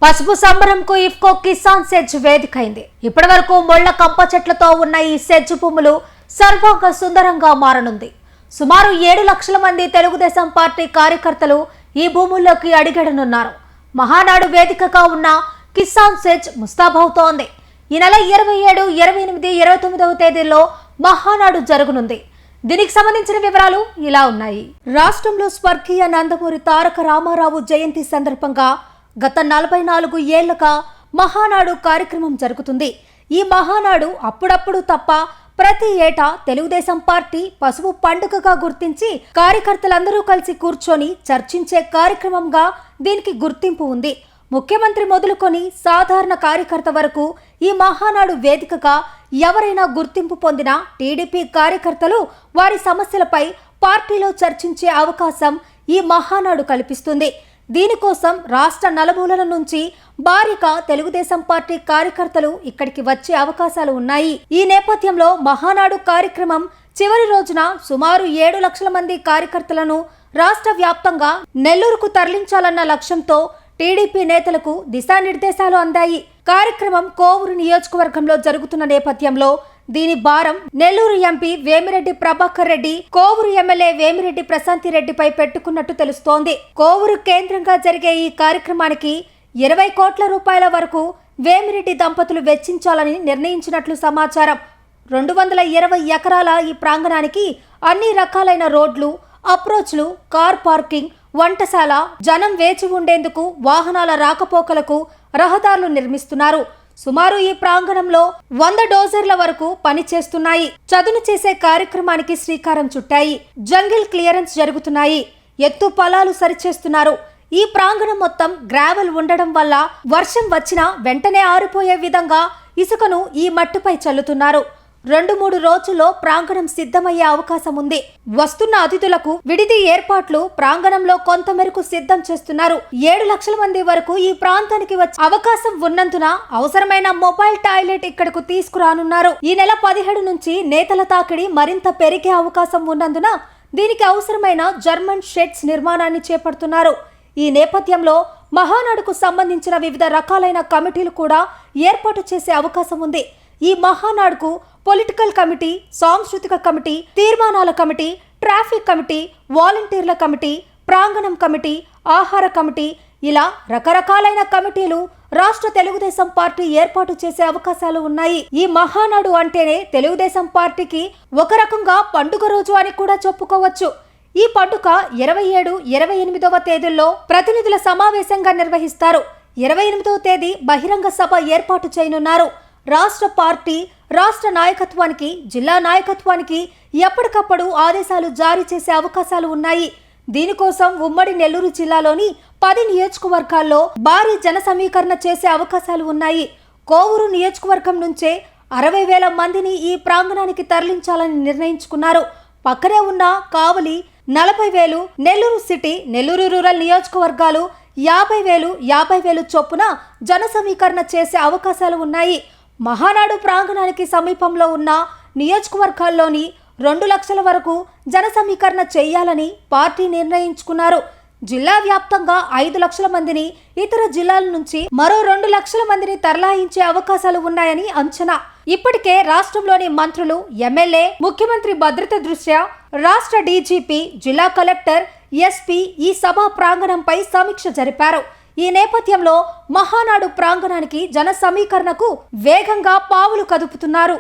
పసుపు సంబరంకు ఇఫ్కో కిసాన్ సెజ్ వేదికైంది. ఇప్పటి వరకు మొళ్ల కంప చెట్లతో ఉన్న ఈ సెజ్ భూములు సర్వాంగ సుందరంగా మారనుంది. సుమారు 7 లక్షల మంది తెలుగుదేశం పార్టీ కార్యకర్తలు ఈ భూముల్లోకి అడిగడనున్నారు. మహానాడు వేదికగా ఉన్న కిసాన్ సెజ్ ముస్తాబవుతోంది. ఈ నెల 27, 28, 29వ తేదీల్లో మహానాడు జరగనుంది. దీనికి సంబంధించిన వివరాలు ఇలా ఉన్నాయి. రాష్ట్రంలో స్వర్గీయ నందమూరి తారక రామారావు జయంతి సందర్భంగా గత 44 ఏళ్లుగా మహానాడు కార్యక్రమం జరుగుతుంది. ఈ మహానాడు అప్పుడప్పుడు తప్ప ప్రతి ఏటా తెలుగుదేశం పార్టీ పసుపు పండుగగా గుర్తించి కార్యకర్తలందరూ కలిసి కూర్చొని చర్చించే కార్యక్రమంగా దీనికి గుర్తింపు ఉంది. ముఖ్యమంత్రి మొదలుకొని సాధారణ కార్యకర్త వరకు ఈ మహానాడు వేదికగా ఎవరైనా గుర్తింపు పొందిన టీడీపీ కార్యకర్తలు వారి సమస్యలపై పార్టీలో చర్చించే అవకాశం ఈ మహానాడు కల్పిస్తుంది. దీనికోసం రాష్ట్ర నలుమూలల నుంచి భారీగా తెలుగుదేశం పార్టీ కార్యకర్తలు ఇక్కడికి వచ్చే అవకాశాలు ఉన్నాయి. ఈ నేపథ్యంలో మహానాడు కార్యక్రమం చివరి రోజున సుమారు 7 లక్షల మంది కార్యకర్తలను రాష్ట్ర వ్యాప్తంగా నెల్లూరుకు తరలించాలన్న లక్ష్యంతో టీడీపీ నేతలకు దిశానిర్దేశాలు అందాయి. కార్యక్రమం కోవూరు నియోజకవర్గంలో జరుగుతున్న నేపథ్యంలో దీని భారం నెల్లూరు ఎంపీ వేమిరెడ్డి ప్రభాకర్ రెడ్డి, కోవూరు ఎమ్మెల్యే వేమిరెడ్డి ప్రశాంతిరెడ్డిపై పెట్టుకున్నట్టు తెలుస్తోంది. కోవూరు కేంద్రంగా జరిగే ఈ కార్యక్రమానికి 20 కోట్ల రూపాయల వరకు వేమిరెడ్డి దంపతులు వెచ్చించాలని నిర్ణయించినట్లు సమాచారం. 220 ఎకరాల ఈ ప్రాంగణానికి అన్ని రకాలైన రోడ్లు, అప్రోచ్లు, కార్ పార్కింగ్, వంటశాల, జనం వేచి ఉండేందుకు వాహనాల రాకపోకలకు రహదారులు నిర్మిస్తున్నారు. సుమారు ఈ ప్రాంగణంలో 100 డోజర్ల వరకు పని చేస్తున్నాయి. చదును చేసే కార్యక్రమానికి శ్రీకారం చుట్టాయి. జంగిల్ క్లియరెన్స్ జరుగుతున్నాయి. ఎత్తు పొలాలు సరిచేస్తున్నారు. ఈ ప్రాంగణం మొత్తం గ్రావెల్ ఉండడం వల్ల వర్షం వచ్చినా వెంటనే ఆరిపోయే విధంగా ఇసుకను ఈ మట్టిపై చల్లుతున్నారు. 2-3 రోజుల్లో ప్రాంగణం సిద్ధమయ్యే అవకాశం ఉంది. వస్తున్న అతిథులకు విడిది ఏర్పాట్లు ప్రాంగణంలో కొంత మేరకు సిద్ధం చేస్తున్నారు. 7 లక్షల మంది వరకు ఈ ప్రాంతానికి వచ్చే అవకాశం ఉన్నందున అవసరమైన మొబైల్ టాయిలెట్ ఇక్కడకు తీసుకురానున్నారు. ఈ నెల 17 నుంచి నేతల తాకిడి మరింత పెరిగే అవకాశం ఉన్నందున దీనికి అవసరమైన జర్మన్ షెడ్స్ నిర్మాణాన్ని చేపడుతున్నారు. ఈ నేపథ్యంలో మహానాడుకు సంబంధించిన వివిధ రకాలైన కమిటీలు కూడా ఏర్పాటు చేసే అవకాశం ఉంది. ఈ మహానాడుకు పొలిటికల్ కమిటీ, సాంస్కృతిక కమిటీ, తీర్మానాల కమిటీ, ట్రాఫిక్ కమిటీ, వాలంటీర్ల కమిటీ, ప్రాంగణం కమిటీ, ఆహార కమిటీ ఇలా రకరకాలైన కమిటీలు రాష్ట్ర తెలుగుదేశం పార్టీ ఏర్పాటు చేసే అవకాశాలు ఉన్నాయి. ఈ మహానాడు అంటేనే తెలుగుదేశం పార్టీకి ఒక రకంగా పండుగ రోజు అని కూడా చెప్పుకోవచ్చు. ఈ పండుగ 27, 28వ తేదీల్లో ప్రతినిధుల సమావేశంగా నిర్వహిస్తారు. 28వ తేదీ బహిరంగ సభ ఏర్పాటు చేయనున్నారు. రాష్ట్ర పార్టీ, రాష్ట్ర నాయకత్వానికి, జిల్లా నాయకత్వానికి ఎప్పటికప్పుడు ఆదేశాలు జారీ చేసే అవకాశాలు ఉన్నాయి. దీనికోసం ఉమ్మడి నెల్లూరు జిల్లాలోని 10 నియోజకవర్గాల్లో భారీ జన సమీకరణ చేసే అవకాశాలు ఉన్నాయి. కోవూరు నియోజకవర్గం నుంచే 60,000 మందిని ఈ ప్రాంగణానికి తరలించాలని నిర్ణయించుకున్నారు. పక్కనే ఉన్న కావలి 40,000, నెల్లూరు సిటీ, నెల్లూరు రూరల్ నియోజకవర్గాలు 50,000 చొప్పున జన సమీకరణ చేసే అవకాశాలు ఉన్నాయి. మహానాడు ప్రాంగణానికి సమీపంలో ఉన్న నియోజకవర్గాల్లోని 2 లక్షల వరకు జన సమీకరణ చేయాలని పార్టీ నిర్ణయించుకున్నారు. జిల్లా వ్యాప్తంగా 5 లక్షల మందిని, ఇతర జిల్లాల నుంచి మరో 2 లక్షల మందిని తరలించే అవకాశాలు ఉన్నాయని అంచనా. ఇప్పటికే రాష్ట్రంలోని మంత్రులు, ఎమ్మెల్యే, ముఖ్యమంత్రి భద్రత దృష్ట్యా రాష్ట్ర డీజీపీ, జిల్లా కలెక్టర్, ఎస్పీ ఈ సభా ప్రాంగణంపై సమీక్ష జరిపారు. ఈ నేపథ్యంలో మహానాడు ప్రాంగణానికి జన సమీకరణకు వేగంగా పావులు కదుపుతున్నారు.